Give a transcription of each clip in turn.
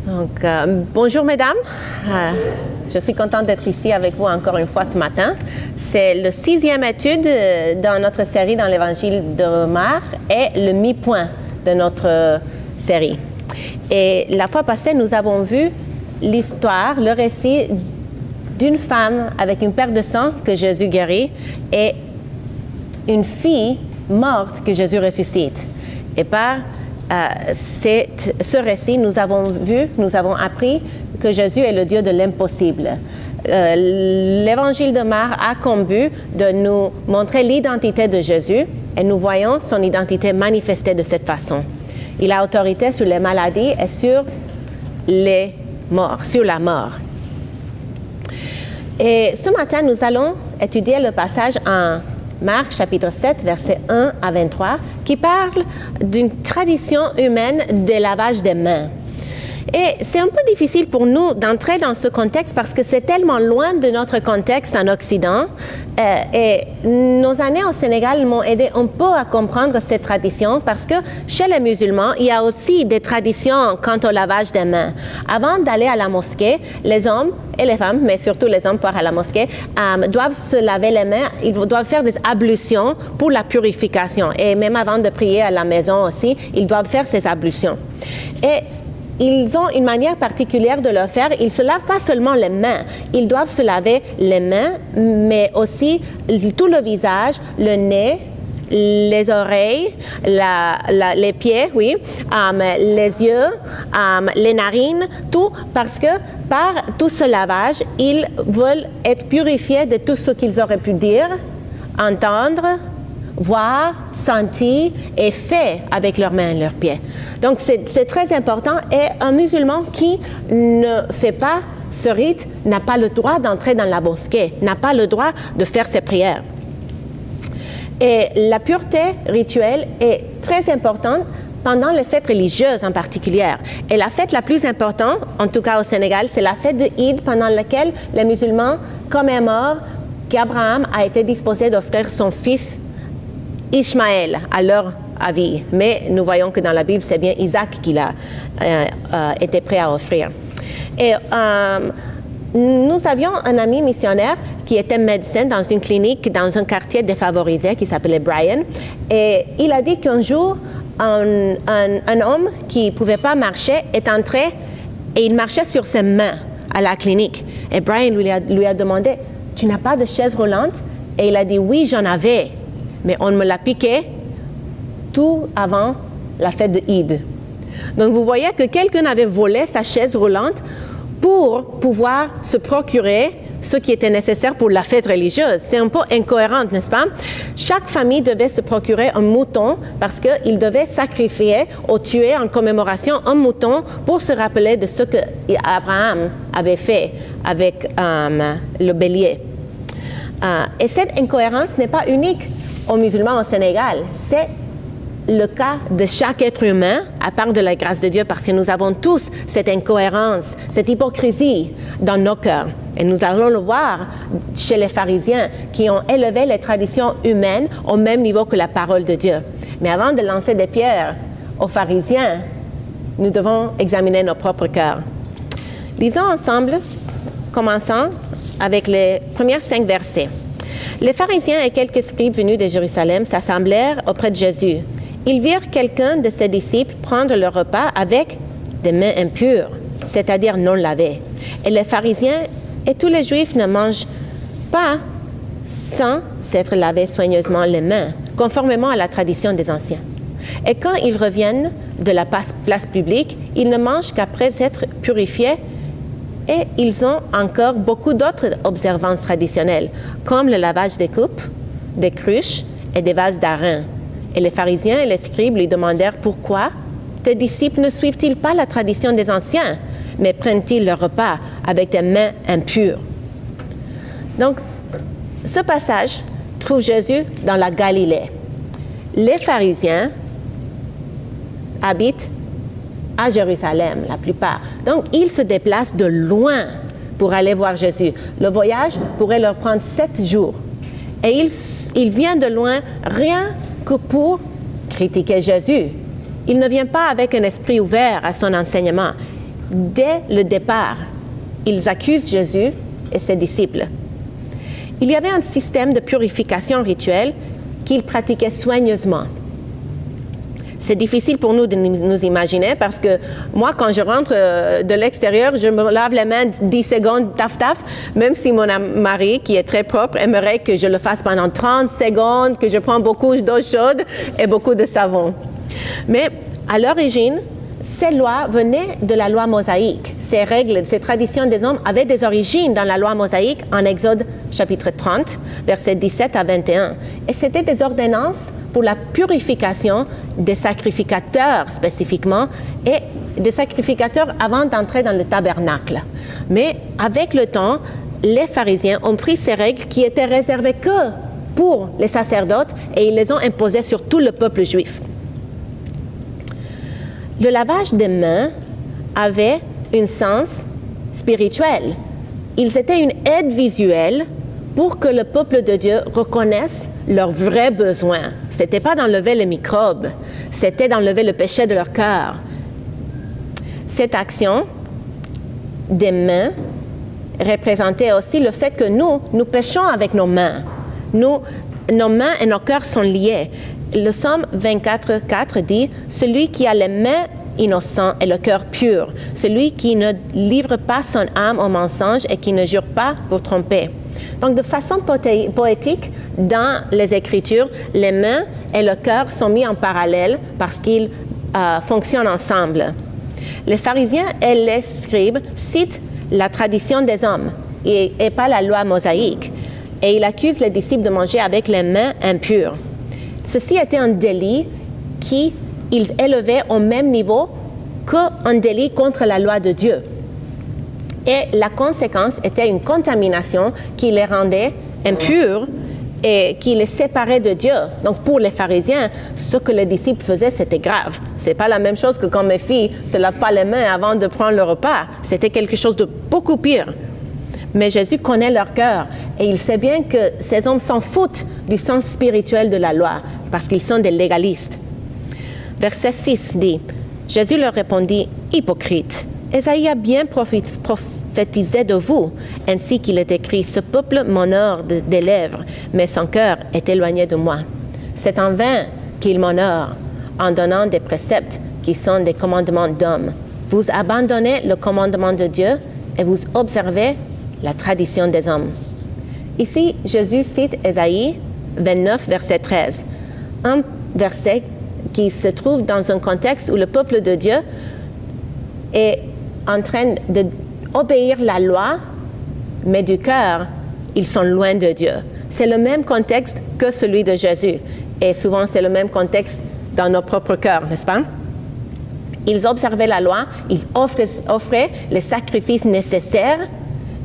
Donc, bonjour mesdames, je suis contente d'être ici avec vous encore une fois ce matin. C'est la 6e étude dans notre série dans l'Évangile de Marc et le mi-point de notre série. Et la fois passée, nous avons vu l'histoire, le récit d'une femme avec une perte de sang que Jésus guérit et une fille morte que Jésus ressuscite. Et par ce récit, nous avons appris que Jésus est le Dieu de l'impossible. L'Évangile de Marc a comme but de nous montrer l'identité de Jésus et nous voyons son identité manifestée de cette façon. Il a autorité sur les maladies et sur les morts, sur la mort. Et ce matin, nous allons étudier le passage en Marc chapitre 7, versets 1 à 23, qui parle d'une tradition humaine de lavage des mains. Et c'est un peu difficile pour nous d'entrer dans ce contexte parce que c'est tellement loin de notre contexte en Occident. Et nos années au Sénégal m'ont aidé un peu à comprendre cette tradition parce que chez les musulmans, il y a aussi des traditions quant au lavage des mains. Avant d'aller à la mosquée, les hommes et les femmes, mais surtout les hommes pour aller à la mosquée, doivent se laver les mains, ils doivent faire des ablutions pour la purification. Et même avant de prier à la maison aussi, ils doivent faire ces ablutions. Et ils ont une manière particulière de le faire. Ils ne se lavent pas seulement les mains. Ils doivent se laver les mains, mais aussi tout le visage, le nez, les oreilles, les pieds, oui, les yeux, les narines, tout, parce que par tout ce lavage, ils veulent être purifiés de tout ce qu'ils auraient pu dire, entendre, voir, sentir et faire avec leurs mains et leurs pieds. Donc, c'est très important. Et un musulman qui ne fait pas ce rite n'a pas le droit d'entrer dans la mosquée, n'a pas le droit de faire ses prières. Et la pureté rituelle est très importante pendant les fêtes religieuses en particulier. Et la fête la plus importante, en tout cas au Sénégal, c'est la fête de Eid pendant laquelle les musulmans commémorent qu'Abraham a été disposé d'offrir son fils Ishmaël à leur avis. Mais nous voyons que dans la Bible, c'est bien Isaac qu'il a été prêt à offrir. Et nous avions un ami missionnaire qui était médecin dans une clinique dans un quartier défavorisé qui s'appelait Brian. Et il a dit qu'un jour, un homme qui ne pouvait pas marcher est entré et il marchait sur ses mains à la clinique. Et Brian lui a demandé, « Tu n'as pas de chaise roulante ?» Et il a dit, « Oui, j'en avais. Mais on me l'a piqué tout avant la fête de Eid. » Donc, vous voyez que quelqu'un avait volé sa chaise roulante pour pouvoir se procurer ce qui était nécessaire pour la fête religieuse. C'est un peu incohérent, n'est-ce pas? Chaque famille devait se procurer un mouton parce qu'ils devaient sacrifier ou tuer en commémoration un mouton pour se rappeler de ce qu'Abraham avait fait avec le bélier. Et cette incohérence n'est pas unique aux musulmans au Sénégal. C'est le cas de chaque être humain, à part de la grâce de Dieu, parce que nous avons tous cette incohérence, cette hypocrisie dans nos cœurs. Et nous allons le voir chez les pharisiens qui ont élevé les traditions humaines au même niveau que la parole de Dieu. Mais avant de lancer des pierres aux pharisiens, nous devons examiner nos propres cœurs. Lisons ensemble, commençant avec les premiers 5 versets. Les pharisiens et quelques scribes venus de Jérusalem s'assemblèrent auprès de Jésus. Ils virent quelqu'un de ses disciples prendre le repas avec des mains impures, c'est-à-dire non lavées. Et les pharisiens et tous les juifs ne mangent pas sans s'être lavés soigneusement les mains, conformément à la tradition des anciens. Et quand ils reviennent de la place publique, ils ne mangent qu'après être purifiés. Et ils ont encore beaucoup d'autres observances traditionnelles, comme le lavage des coupes, des cruches et des vases d'airain. Et les pharisiens et les scribes lui demandèrent pourquoi tes disciples ne suivent-ils pas la tradition des anciens, mais prennent-ils leur repas avec des mains impures? Donc, ce passage trouve Jésus dans la Galilée. Les pharisiens habitent à Jérusalem, la plupart. Donc, ils se déplacent de loin pour aller voir Jésus. Le voyage pourrait leur prendre 7 jours. Et ils viennent de loin rien que pour critiquer Jésus. Il ne vient pas avec un esprit ouvert à son enseignement. dès le départ, ils accusent Jésus et ses disciples. Il y avait un système de purification rituelle qu'ils pratiquaient soigneusement. C'est difficile pour nous de nous imaginer parce que moi, quand je rentre de l'extérieur, je me lave les mains 10 secondes, taf, taf, même si mon mari, qui est très propre, aimerait que je le fasse pendant 30 secondes, que je prends beaucoup d'eau chaude et beaucoup de savon. Mais à l'origine, ces lois venaient de la loi mosaïque. Ces règles, ces traditions des hommes avaient des origines dans la loi mosaïque en Exode chapitre 30, versets 17 à 21. Et c'était des ordonnances pour la purification des sacrificateurs spécifiquement et des sacrificateurs avant d'entrer dans le tabernacle. Mais avec le temps, les pharisiens ont pris ces règles qui étaient réservées que pour les sacerdotes et ils les ont imposées sur tout le peuple juif. Le lavage des mains avait un sens spirituel. Ils étaient une aide visuelle pour que le peuple de Dieu reconnaisse leurs vrais besoins. Ce n'était pas d'enlever les microbes, c'était d'enlever le péché de leur cœur. Cette action des mains représentait aussi le fait que nous péchons avec nos mains. Nos mains et nos cœurs sont liés. Le psaume 24, 4 dit « Celui qui a les mains innocentes et le cœur pur, celui qui ne livre pas son âme au mensonge et qui ne jure pas pour tromper. » Donc, de façon poétique, dans les Écritures, les mains et le cœur sont mis en parallèle parce qu'ils fonctionnent ensemble. Les pharisiens et les scribes citent la tradition des hommes et pas la loi mosaïque. Et ils accusent les disciples de manger avec les mains impures. Ceci était un délit qu'ils élevaient au même niveau qu'un délit contre la loi de Dieu. Et la conséquence était une contamination qui les rendait impurs et qui les séparait de Dieu. Donc pour les pharisiens, ce que les disciples faisaient, c'était grave. C'est pas la même chose que quand mes filles se lavent pas les mains avant de prendre le repas. C'était quelque chose de beaucoup pire. Mais Jésus connaît leur cœur et il sait bien que ces hommes s'en foutent du sens spirituel de la loi parce qu'ils sont des légalistes. Verset 6 dit, Jésus leur répondit, « Hypocrite, Ésaïe a bien prophétisé de vous, ainsi qu'il est écrit, ce peuple m'honore des lèvres, mais son cœur est éloigné de moi. C'est en vain qu'il m'honore, en donnant des préceptes qui sont des commandements d'hommes. Vous abandonnez le commandement de Dieu et vous observez la tradition des hommes. » Ici, Jésus cite Ésaïe 29, verset 13, un verset qui se trouve dans un contexte où le peuple de Dieu est en train d'obéir la loi, mais du cœur, ils sont loin de Dieu. C'est le même contexte que celui de Jésus. Et souvent, c'est le même contexte dans nos propres cœurs, n'est-ce pas? Ils observaient la loi, ils offraient les sacrifices nécessaires,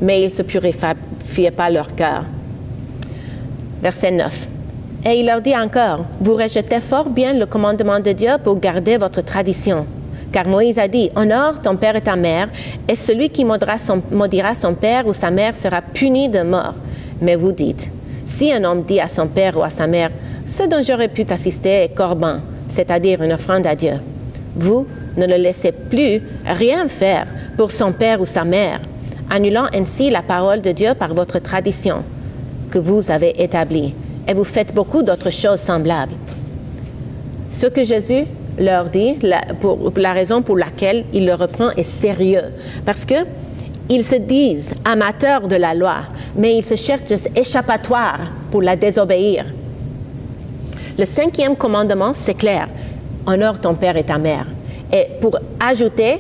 mais ils ne se purifiaient pas leur cœur. Verset 9. Et il leur dit encore, « Vous rejetez fort bien le commandement de Dieu pour garder votre tradition. Car Moïse a dit, honore ton père et ta mère, et celui qui maudira son père ou sa mère sera puni de mort. Mais vous dites, si un homme dit à son père ou à sa mère, ce dont j'aurais pu t'assister est corban, c'est-à-dire une offrande à Dieu. Vous ne le laissez plus rien faire pour son père ou sa mère, annulant ainsi la parole de Dieu par votre tradition que vous avez établie. Et vous faites beaucoup d'autres choses semblables. » Ce que Jésus leur dit, la raison pour laquelle il le reprend est sérieux. Parce qu'ils se disent amateurs de la loi, mais ils se cherchent des échappatoires pour la désobéir. Le 5e commandement, c'est clair. Honore ton père et ta mère. Et pour ajouter,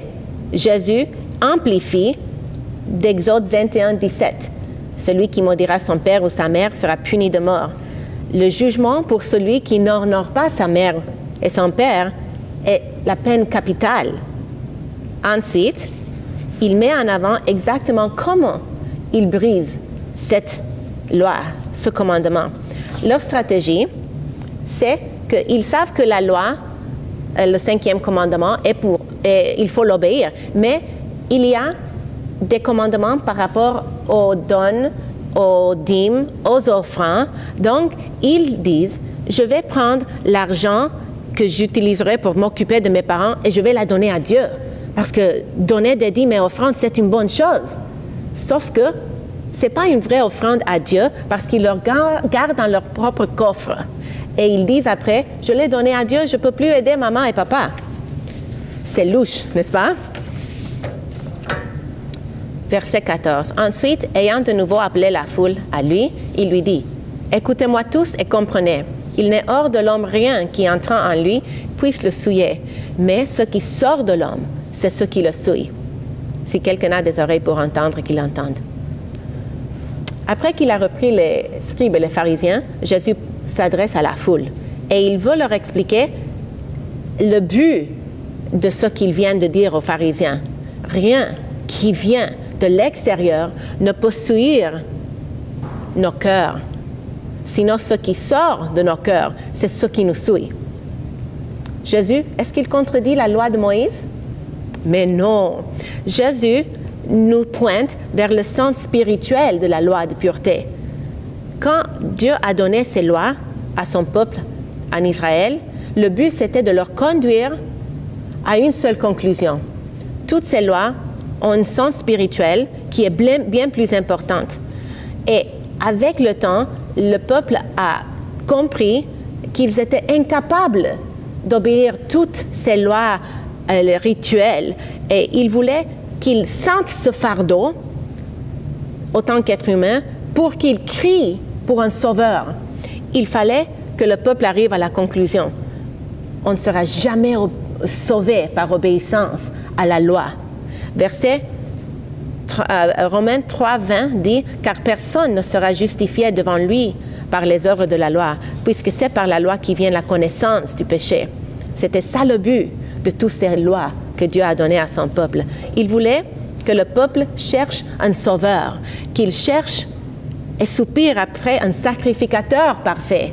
Jésus amplifie d'Exode 21, 17. Celui qui maudira son père ou sa mère sera puni de mort. Le jugement pour celui qui n'honore pas sa mère et son père est la peine capitale. Ensuite, il met en avant exactement comment il brise cette loi, ce commandement. Leur stratégie, c'est qu'ils savent que la loi, le 5e commandement, il faut l'obéir, mais il y a des commandements par rapport aux dons, aux dîmes, aux offrandes. Donc, ils disent, je vais prendre l'argent que j'utiliserai pour m'occuper de mes parents et je vais la donner à Dieu. Parce que donner des dîmes et offrandes, c'est une bonne chose. Sauf que ce n'est pas une vraie offrande à Dieu parce qu'ils le gardent dans leur propre coffre. Et ils disent après, je l'ai donné à Dieu, je ne peux plus aider maman et papa. C'est louche, n'est-ce pas? Verset 14. Ensuite, ayant de nouveau appelé la foule à lui, il lui dit, « Écoutez-moi tous et comprenez. Il n'est hors de l'homme rien qui, entrant en lui, puisse le souiller. Mais ce qui sort de l'homme, c'est ce qui le souille. » Si quelqu'un a des oreilles pour entendre, qu'il entende. Après qu'il a repris les scribes et les pharisiens, Jésus s'adresse à la foule et il veut leur expliquer le but de ce qu'il vient de dire aux pharisiens. Rien qui vient de l'extérieur ne peut souiller nos cœurs. Sinon, ce qui sort de nos cœurs, c'est ce qui nous souille. Jésus, est-ce qu'il contredit la loi de Moïse? Mais non. Jésus nous pointe vers le sens spirituel de la loi de pureté. Quand Dieu a donné ses lois à son peuple, en Israël, le but c'était de leur conduire à une seule conclusion. Toutes ces lois ont un sens spirituel qui est bien plus important. Et avec le temps, le peuple a compris qu'ils étaient incapables d'obéir toutes ces lois rituelles et ils voulaient qu'ils sentent ce fardeau autant qu'être humain pour qu'ils crient pour un sauveur. Il fallait que le peuple arrive à la conclusion. On ne sera jamais sauvé par obéissance à la loi. Verset Romains 3:20 dit « Car personne ne sera justifié devant lui par les œuvres de la loi, puisque c'est par la loi qui vient la connaissance du péché. » C'était ça le but de toutes ces lois que Dieu a données à son peuple. Il voulait que le peuple cherche un sauveur, qu'il cherche et soupire après un sacrificateur parfait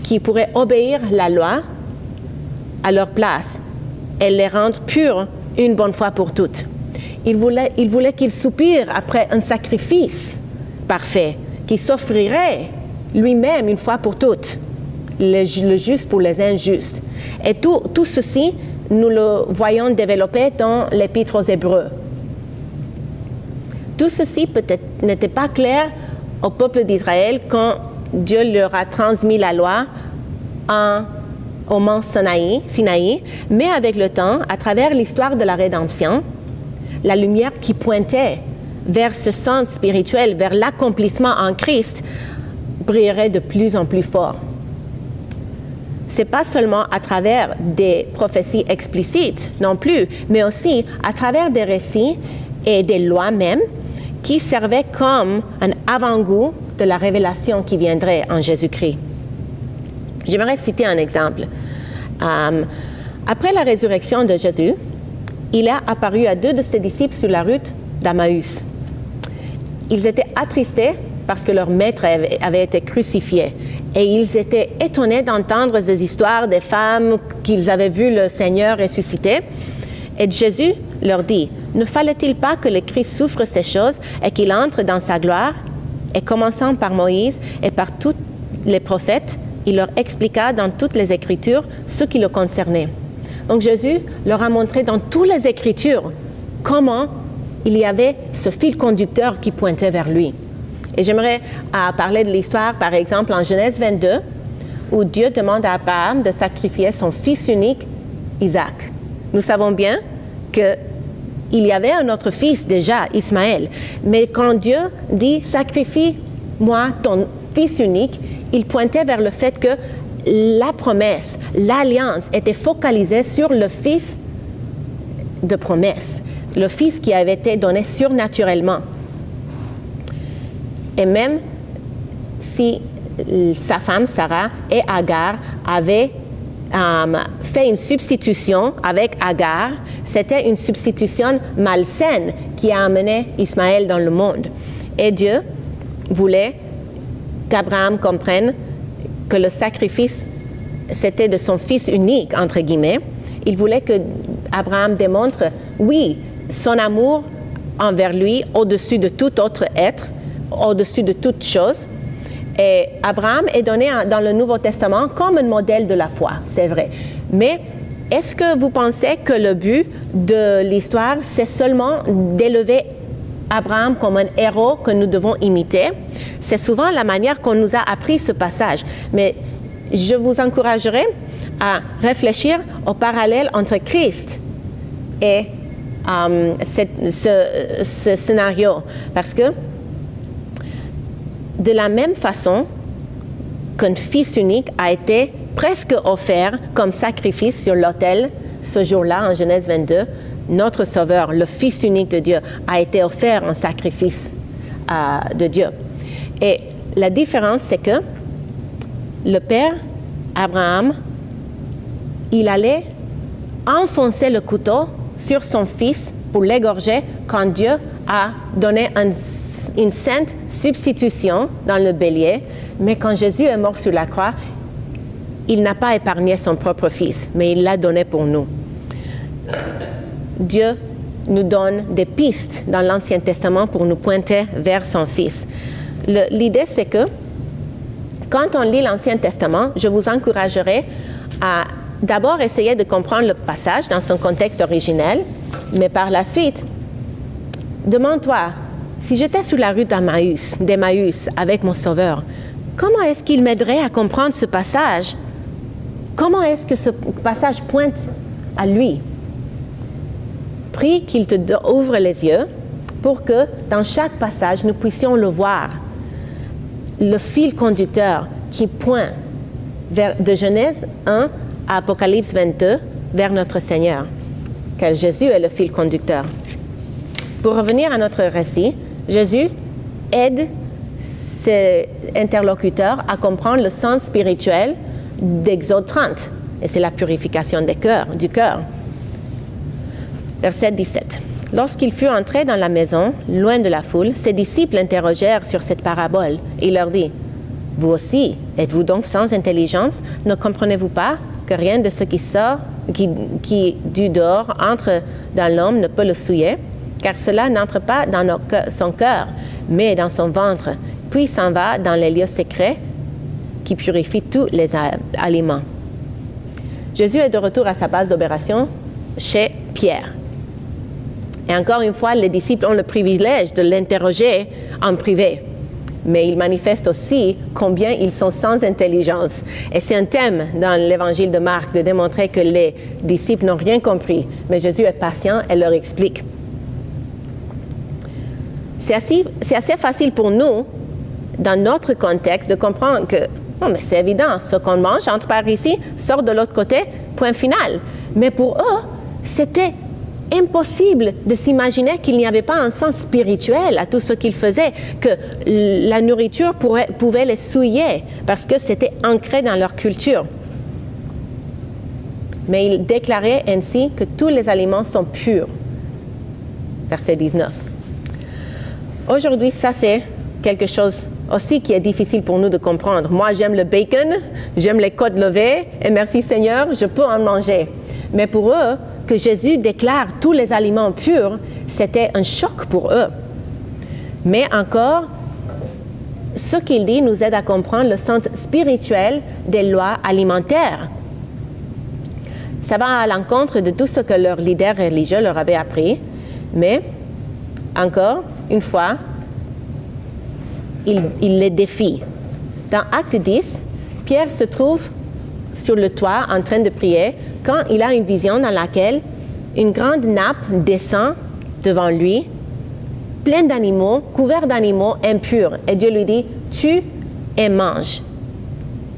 qui pourrait obéir la loi à leur place et les rendre purs une bonne fois pour toutes. Il voulait qu'ils soupirent après un sacrifice parfait qui s'offrirait lui-même une fois pour toutes, le juste pour les injustes. Et tout ceci, nous le voyons développé dans l'Épître aux Hébreux. Tout ceci peut-être n'était pas clair au peuple d'Israël quand Dieu leur a transmis la loi au mont Sinaï, mais avec le temps, à travers l'histoire de la rédemption, la lumière qui pointait vers ce sens spirituel, vers l'accomplissement en Christ, brillerait de plus en plus fort. Ce n'est pas seulement à travers des prophéties explicites non plus, mais aussi à travers des récits et des lois même qui servaient comme un avant-goût de la révélation qui viendrait en Jésus-Christ. J'aimerais citer un exemple. Après la résurrection de Jésus, il a apparu à 2 de ses disciples sur la route d'Emmaüs. Ils étaient attristés parce que leur maître avait été crucifié. Et ils étaient étonnés d'entendre des histoires des femmes qu'ils avaient vu le Seigneur ressusciter. Et Jésus leur dit, « Ne fallait-il pas que le Christ souffre ces choses et qu'il entre dans sa gloire ?» Et commençant par Moïse et par tous les prophètes, il leur expliqua dans toutes les Écritures ce qui le concernait. Donc Jésus leur a montré dans toutes les Écritures comment il y avait ce fil conducteur qui pointait vers lui. Et j'aimerais parler de l'histoire, par exemple, en Genèse 22, où Dieu demande à Abraham de sacrifier son fils unique, Isaac. Nous savons bien qu'il y avait un autre fils déjà, Ismaël. Mais quand Dieu dit « sacrifie-moi ton fils unique », il pointait vers le fait que la promesse, l'alliance était focalisée sur le fils de promesse, le fils qui avait été donné surnaturellement. Et même si sa femme Sarah et Agar avaient fait une substitution avec Agar, c'était une substitution malsaine qui a amené Ismaël dans le monde. Et Dieu voulait qu'Abraham comprenne que le sacrifice, c'était de son fils unique, entre guillemets. Il voulait que Abraham démontre, oui, son amour envers lui au-dessus de tout autre être, au-dessus de toute chose. Et Abraham est donné dans le Nouveau Testament comme un modèle de la foi, c'est vrai. Mais est-ce que vous pensez que le but de l'histoire, c'est seulement d'élever Abraham comme un héros que nous devons imiter? C'est souvent la manière qu'on nous a appris ce passage. Mais je vous encouragerai à réfléchir au parallèle entre Christ et ce scénario. Parce que de la même façon qu'un fils unique a été presque offert comme sacrifice sur l'autel ce jour-là, en Genèse 22, notre Sauveur, le Fils unique de Dieu, a été offert en sacrifice de Dieu. Et la différence, c'est que le Père Abraham, il allait enfoncer le couteau sur son fils pour l'égorger quand Dieu a donné une sainte substitution dans le bélier. Mais quand Jésus est mort sur la croix, il n'a pas épargné son propre fils, mais il l'a donné pour nous. Dieu nous donne des pistes dans l'Ancien Testament pour nous pointer vers son Fils. L'idée, c'est que quand on lit l'Ancien Testament, je vous encouragerai à d'abord essayer de comprendre le passage dans son contexte originel, mais par la suite, demande-toi, si j'étais sur la rue d'Emmaüs avec mon Sauveur, comment est-ce qu'il m'aiderait à comprendre ce passage? Comment est-ce que ce passage pointe à lui? Prie qu'il te ouvre les yeux pour que dans chaque passage, nous puissions le voir. Le fil conducteur qui pointe de Genèse 1 à Apocalypse 22 vers notre Seigneur, car Jésus est le fil conducteur. Pour revenir à notre récit, Jésus aide ses interlocuteurs à comprendre le sens spirituel d'Exode 30, et c'est la purification du cœur. Verset 17. Lorsqu'il fut entré dans la maison, loin de la foule, ses disciples l'interrogèrent sur cette parabole. Il leur dit, « Vous aussi, êtes-vous donc sans intelligence? Ne comprenez-vous pas que rien de ce qui sort, qui du dehors entre dans l'homme ne peut le souiller? Car cela n'entre pas dans son cœur, mais dans son ventre, puis s'en va dans les lieux secrets qui purifient tous les aliments. » Jésus est de retour à sa base d'opération chez Pierre. Et encore une fois, les disciples ont le privilège de l'interroger en privé. Mais ils manifestent aussi combien ils sont sans intelligence. Et c'est un thème dans l'évangile de Marc de démontrer que les disciples n'ont rien compris. Mais Jésus est patient et leur explique. C'est assez facile pour nous, dans notre contexte, de comprendre que mais c'est évident, ce qu'on mange entre par ici, sort de l'autre côté, point final. Mais pour eux, c'était impossible de s'imaginer qu'il n'y avait pas un sens spirituel à tout ce qu'ils faisaient, que la nourriture pouvait les souiller parce que c'était ancré dans leur culture. Mais ils déclaraient ainsi que tous les aliments sont purs. Verset 19. Aujourd'hui, ça c'est quelque chose aussi qui est difficile pour nous de comprendre. Moi, j'aime le bacon, j'aime les côtes levées, et merci Seigneur, je peux en manger. Mais pour eux, que Jésus déclare tous les aliments purs, c'était un choc pour eux. Mais encore, ce qu'il dit nous aide à comprendre le sens spirituel des lois alimentaires. Ça va à l'encontre de tout ce que leurs leaders religieux leur avaient appris, mais encore une fois, il les défie. Dans Acte 10, Pierre se trouve sur le toit en train de prier quand il a une vision dans laquelle une grande nappe descend devant lui, pleine d'animaux, couvert d'animaux impurs. Et Dieu lui dit, tue et mange.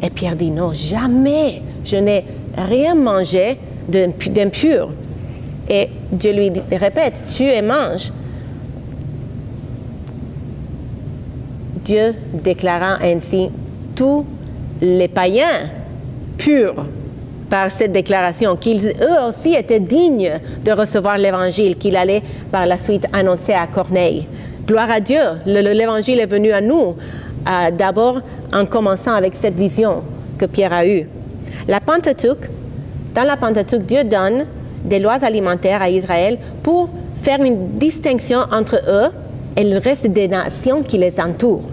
Et Pierre dit, non, jamais, je n'ai rien mangé d'impur. Et Dieu lui répète, tue et mange. Dieu déclarant ainsi tous les païens purs par cette déclaration, qu'ils eux aussi étaient dignes de recevoir l'évangile qu'il allait par la suite annoncer à Corneille. Gloire à Dieu, l'évangile est venu à nous, d'abord en commençant avec cette vision que Pierre a eue. Dans la Pentateuque, Dieu donne des lois alimentaires à Israël pour faire une distinction entre eux et le reste des nations qui les entourent.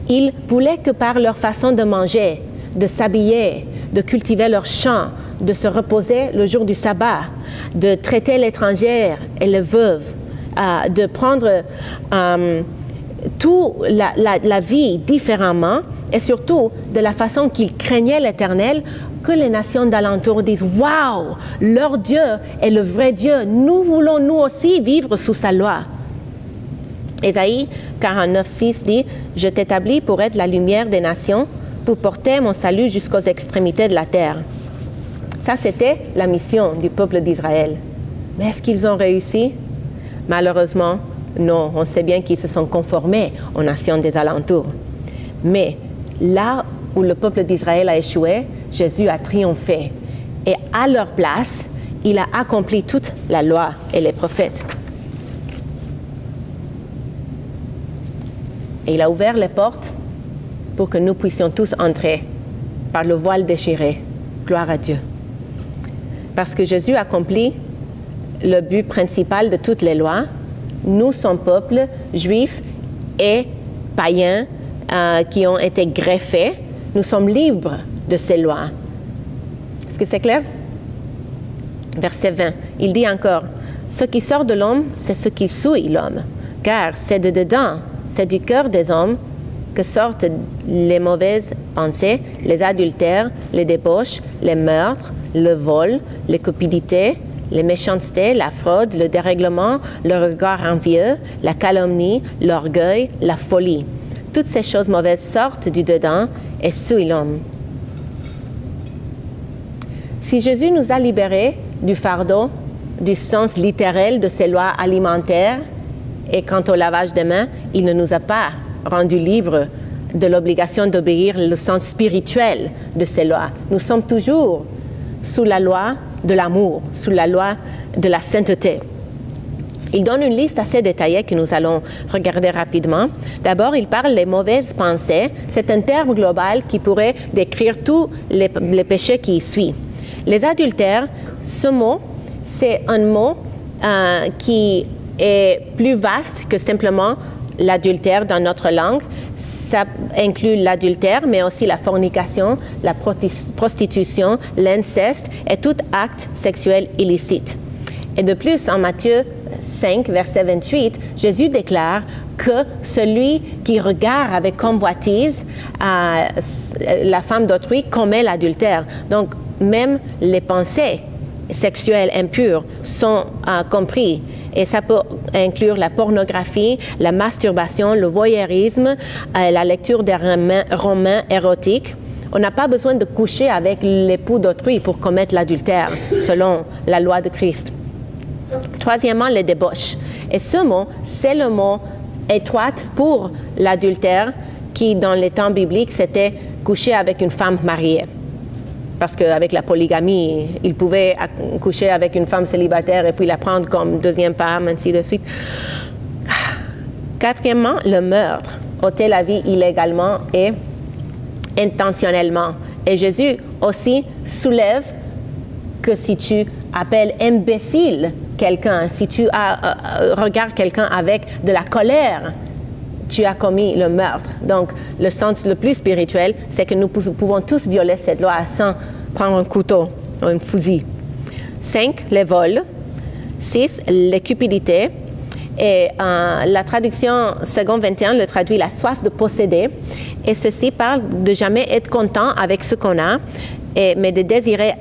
Il voulait que par leur façon de manger, de s'habiller, de cultiver leurs champs, de se reposer le jour du sabbat, de traiter l'étrangère et le veuve, de prendre toute la vie différemment et surtout de la façon qu'ils craignaient l'Éternel, que les nations d'alentour disent « Waouh, leur Dieu est le vrai Dieu, nous voulons nous aussi vivre sous sa loi ». Ésaïe 49:6 dit « Je t'établis pour être la lumière des nations, pour porter mon salut jusqu'aux extrémités de la terre ». Ça, c'était la mission du peuple d'Israël. Mais est-ce qu'ils ont réussi? Malheureusement, non. On sait bien qu'ils se sont conformés aux nations des alentours. Mais là où le peuple d'Israël a échoué, Jésus a triomphé. Et à leur place, il a accompli toute la loi et les prophètes. Et il a ouvert les portes pour que nous puissions tous entrer par le voile déchiré. Gloire à Dieu. Parce que Jésus accomplit le but principal de toutes les lois, nous, son peuple, juifs et païens, qui ont été greffés, nous sommes libres de ces lois. Est-ce que c'est clair? Verset 20, il dit encore, « Ce qui sort de l'homme, c'est ce qui souille l'homme, car c'est de dedans, c'est du cœur des hommes que sortent les mauvaises pensées, les adultères, les débauches, les meurtres, le vol, les cupidités, les méchancetés, la fraude, le dérèglement, le regard envieux, la calomnie, l'orgueil, la folie. Toutes ces choses mauvaises sortent du dedans et souillent l'homme. » Si Jésus nous a libérés du fardeau, du sens littéral de ces lois alimentaires, et quant au lavage des mains, il ne nous a pas rendus libres de l'obligation d'obéir le sens spirituel de ces lois. Nous sommes toujours sous la loi de l'amour, sous la loi de la sainteté. Il donne une liste assez détaillée que nous allons regarder rapidement. D'abord, il parle des mauvaises pensées. C'est un terme global qui pourrait décrire tous les péchés qui y suivent. Les adultères, ce mot, c'est un mot qui est plus vaste que simplement l'adultère dans notre langue. Ça inclut l'adultère, mais aussi la fornication, la prostitution, l'inceste et tout acte sexuel illicite. Et de plus, en Matthieu 5, verset 28, Jésus déclare que celui qui regarde avec convoitise la femme d'autrui commet l'adultère. Donc, même les pensées sexuelles impures sont comprises. Et ça peut inclure la pornographie, la masturbation, le voyeurisme, la lecture des romans érotiques. On n'a pas besoin de coucher avec l'époux d'autrui pour commettre l'adultère, selon la loi de Christ. Troisièmement, les débauches. Et ce mot, c'est le mot étroit pour l'adultère qui, dans les temps bibliques, c'était coucher avec une femme mariée. Parce qu'avec la polygamie, il pouvait coucher avec une femme célibataire et puis la prendre comme deuxième femme, ainsi de suite. Quatrièmement, le meurtre. Ôter la vie illégalement et intentionnellement. Et Jésus aussi soulève que si tu appelles imbécile quelqu'un, si tu regardes quelqu'un avec de la colère, tu as commis le meurtre. Donc, le sens le plus spirituel, c'est que nous pouvons tous violer cette loi sans prendre un couteau ou un fusil. 5, les vols. 6, les cupidités. Et la traduction second 21 le traduit la soif de posséder. Et ceci parle de jamais être content avec ce qu'on a, mais de désirer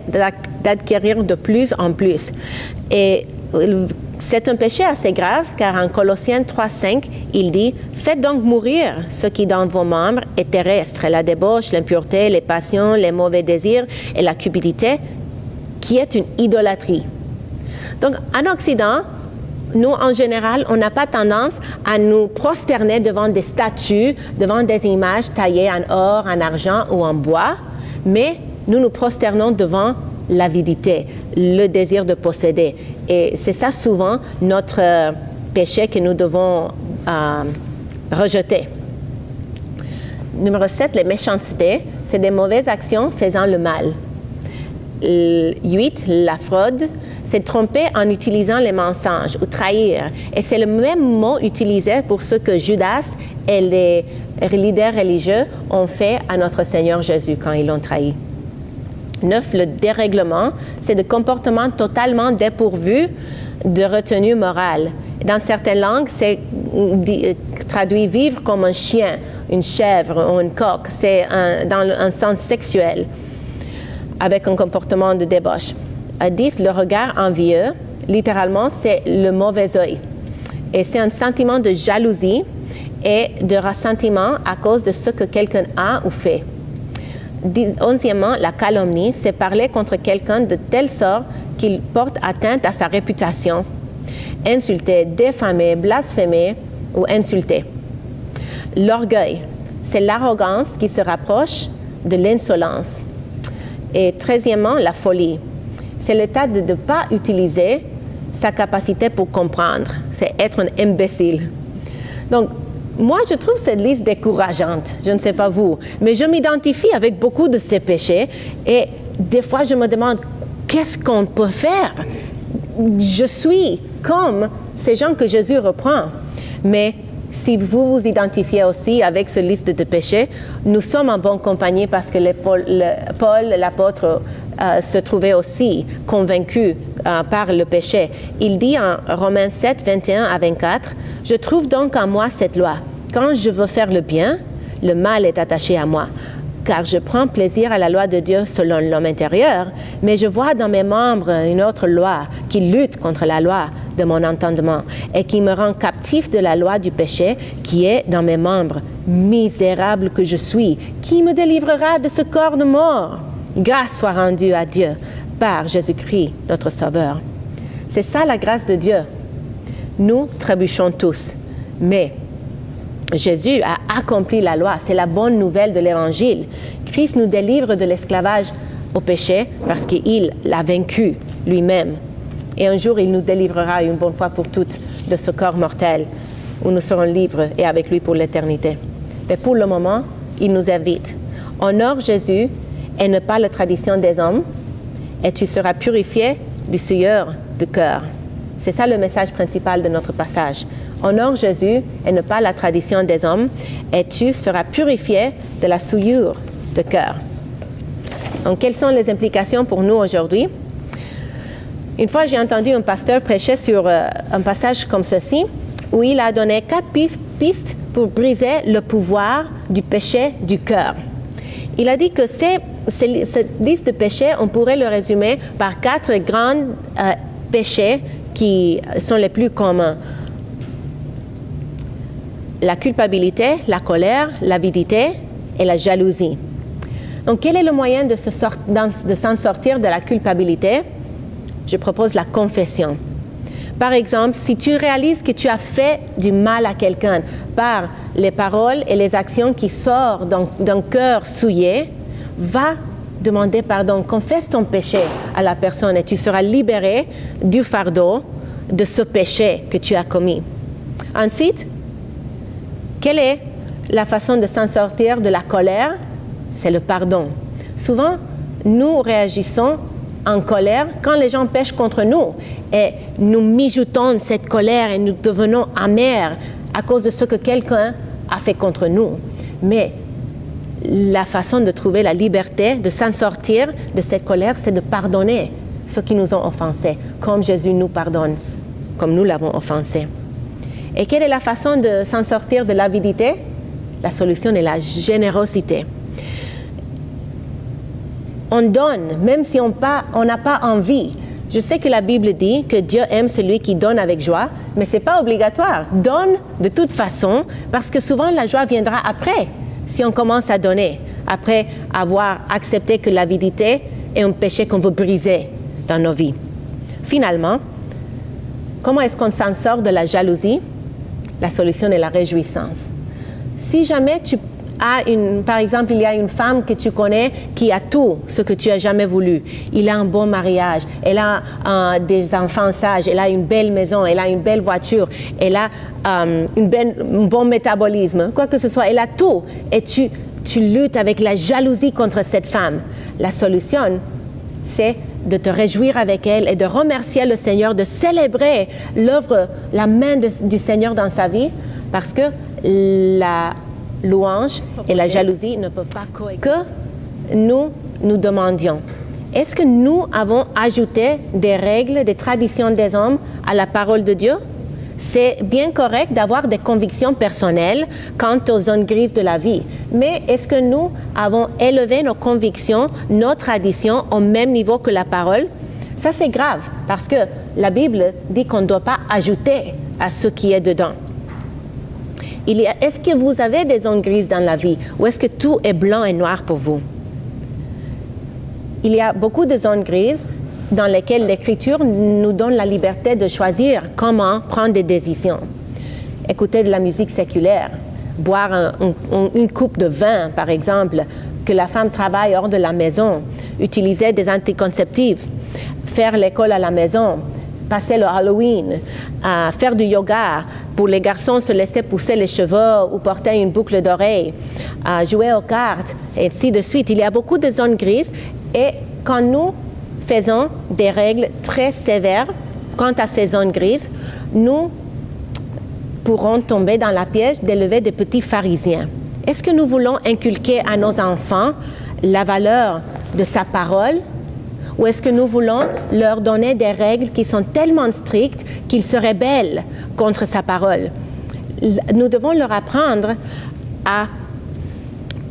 d'acquérir de plus en plus. Et c'est un péché assez grave, car en Colossiens 3,5, il dit « Faites donc mourir ce qui dans vos membres est terrestre, la débauche, l'impureté, les passions, les mauvais désirs et la cupidité, qui est une idolâtrie. » Donc, en Occident, nous, en général, on n'a pas tendance à nous prosterner devant des statues, devant des images taillées en or, en argent ou en bois, mais nous nous prosternons devant l'avidité, le désir de posséder. Et c'est ça souvent notre péché que nous devons rejeter. Numéro 7, les méchancetés, c'est des mauvaises actions faisant le mal. 8, la fraude, c'est tromper en utilisant les mensonges ou trahir. Et c'est le même mot utilisé pour ce que Judas et les leaders religieux ont fait à notre Seigneur Jésus quand ils l'ont trahi. 9, le dérèglement, c'est des comportements totalement dépourvus de retenue morale. Dans certaines langues, c'est traduit vivre comme un chien, une chèvre ou une coq. C'est dans un sens sexuel, avec un comportement de débauche. 10, le regard envieux, littéralement, c'est le mauvais œil. Et c'est un sentiment de jalousie et de ressentiment à cause de ce que quelqu'un a ou fait. 11e, la calomnie, c'est parler contre quelqu'un de telle sorte qu'il porte atteinte à sa réputation. Insulter, diffamer, blasphémer ou insulter. L'orgueil, c'est l'arrogance qui se rapproche de l'insolence. Et 13e, la folie, c'est l'état de ne pas utiliser sa capacité pour comprendre. C'est être un imbécile. Donc, moi, je trouve cette liste décourageante. Je ne sais pas vous, mais je m'identifie avec beaucoup de ces péchés et des fois, je me demande qu'est-ce qu'on peut faire. Je suis comme ces gens que Jésus reprend. Mais si vous vous identifiez aussi avec cette liste de péchés, nous sommes en bonne compagnie parce que Paul, l'apôtre, se trouvait aussi convaincu par le péché. Il dit en Romains 7, 21 à 24, « Je trouve donc en moi cette loi. Quand je veux faire le bien, le mal est attaché à moi. Car je prends plaisir à la loi de Dieu selon l'homme intérieur, mais je vois dans mes membres une autre loi qui lutte contre la loi de mon entendement et qui me rend captif de la loi du péché qui est dans mes membres. Misérable que je suis, qui me délivrera de ce corps de mort? Grâce soit rendue à Dieu par Jésus-Christ, notre Sauveur. » C'est ça la grâce de Dieu. Nous trébuchons tous, mais Jésus a accompli la loi. C'est la bonne nouvelle de l'Évangile. Christ nous délivre de l'esclavage au péché parce qu'il l'a vaincu lui-même. Et un jour, il nous délivrera une bonne fois pour toutes de ce corps mortel où nous serons libres et avec lui pour l'éternité. Mais pour le moment, il nous invite. Honore Jésus et ne pas la tradition des hommes, et tu seras purifié du souillure du cœur. C'est ça le message principal de notre passage. Honore Jésus et ne pas la tradition des hommes, et tu seras purifié de la souillure du cœur. Donc, quelles sont les implications pour nous aujourd'hui? Une fois, j'ai entendu un pasteur prêcher sur un passage comme ceci, où il a donné 4 pistes pour briser le pouvoir du péché du cœur. Il a dit que cette liste de péchés, on pourrait le résumer par 4 grands péchés qui sont les plus communs. La culpabilité, la colère, l'avidité et la jalousie. Donc, quel est le moyen de s'en sortir de la culpabilité? Je propose la confession. Par exemple, si tu réalises que tu as fait du mal à quelqu'un par les paroles et les actions qui sortent d'un cœur souillé, va demander pardon, confesse ton péché à la personne et tu seras libéré du fardeau de ce péché que tu as commis. Ensuite, quelle est la façon de s'en sortir de la colère? C'est le pardon. Souvent, nous réagissons en colère quand les gens pêchent contre nous et nous mijotons cette colère et nous devenons amers à cause de ce que quelqu'un a fait contre nous. Mais la façon de trouver la liberté, de s'en sortir de cette colère, c'est de pardonner ceux qui nous ont offensés, comme Jésus nous pardonne, comme nous l'avons offensé. Et quelle est la façon de s'en sortir de l'avidité? La solution est la générosité. On donne, même si on n'a pas envie. Je sais que la Bible dit que Dieu aime celui qui donne avec joie, mais ce n'est pas obligatoire. Donne de toute façon, parce que souvent la joie viendra après, si on commence à donner, après avoir accepté que l'avidité est un péché qu'on veut briser dans nos vies. Finalement, comment est-ce qu'on s'en sort de la jalousie? La solution est la réjouissance. Si jamais par exemple, il y a une femme que tu connais qui a tout ce que tu as jamais voulu. Il a un bon mariage, elle a des enfants sages, elle a une belle maison, elle a une belle voiture, elle a un bon métabolisme, quoi que ce soit, elle a tout. Et tu luttes avec la jalousie contre cette femme. La solution, c'est de te réjouir avec elle et de remercier le Seigneur, de célébrer l'œuvre, la main du Seigneur dans sa vie, parce que la louange et la jalousie ne peuvent pas coexister. Que nous demandions. est-ce que nous avons ajouté des règles, des traditions des hommes à la parole de Dieu? C'est bien correct d'avoir des convictions personnelles quant aux zones grises de la vie, mais est-ce que nous avons élevé nos convictions, nos traditions au même niveau que la parole? Ça, c'est grave, parce que la Bible dit qu'on ne doit pas ajouter à ce qui est dedans. Est-ce que vous avez des zones grises dans la vie, ou est-ce que tout est blanc et noir pour vous? Il y a beaucoup de zones grises dans lesquelles l'Écriture nous donne la liberté de choisir comment prendre des décisions. Écouter de la musique séculaire, boire une coupe de vin, par exemple, que la femme travaille hors de la maison, utiliser des anticonceptifs, faire l'école à la maison, passer le Halloween, faire du yoga, pour les garçons se laisser pousser les cheveux ou porter une boucle d'oreille, jouer aux cartes, et ainsi de suite. Il y a beaucoup de zones grises et quand nous faisons des règles très sévères quant à ces zones grises, nous pourrons tomber dans la piège d'élever des petits pharisiens. Est-ce que nous voulons inculquer à nos enfants la valeur de sa parole, ou est-ce que nous voulons leur donner des règles qui sont tellement strictes qu'ils se rebellent contre sa parole? Nous devons leur apprendre à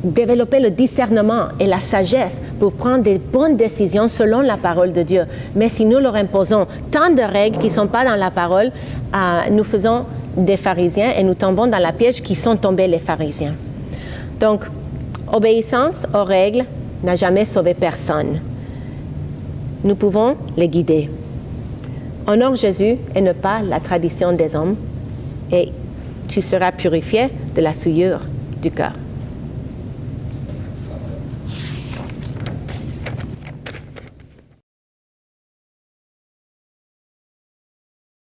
développer le discernement et la sagesse pour prendre des bonnes décisions selon la parole de Dieu. Mais si nous leur imposons tant de règles qui ne sont pas dans la parole, nous faisons des pharisiens et nous tombons dans la piège qui sont tombés les pharisiens. Donc, obéissance aux règles n'a jamais sauvé personne. Nous pouvons les guider. Honore Jésus et ne pas la tradition des hommes, et tu seras purifié de la souillure du cœur.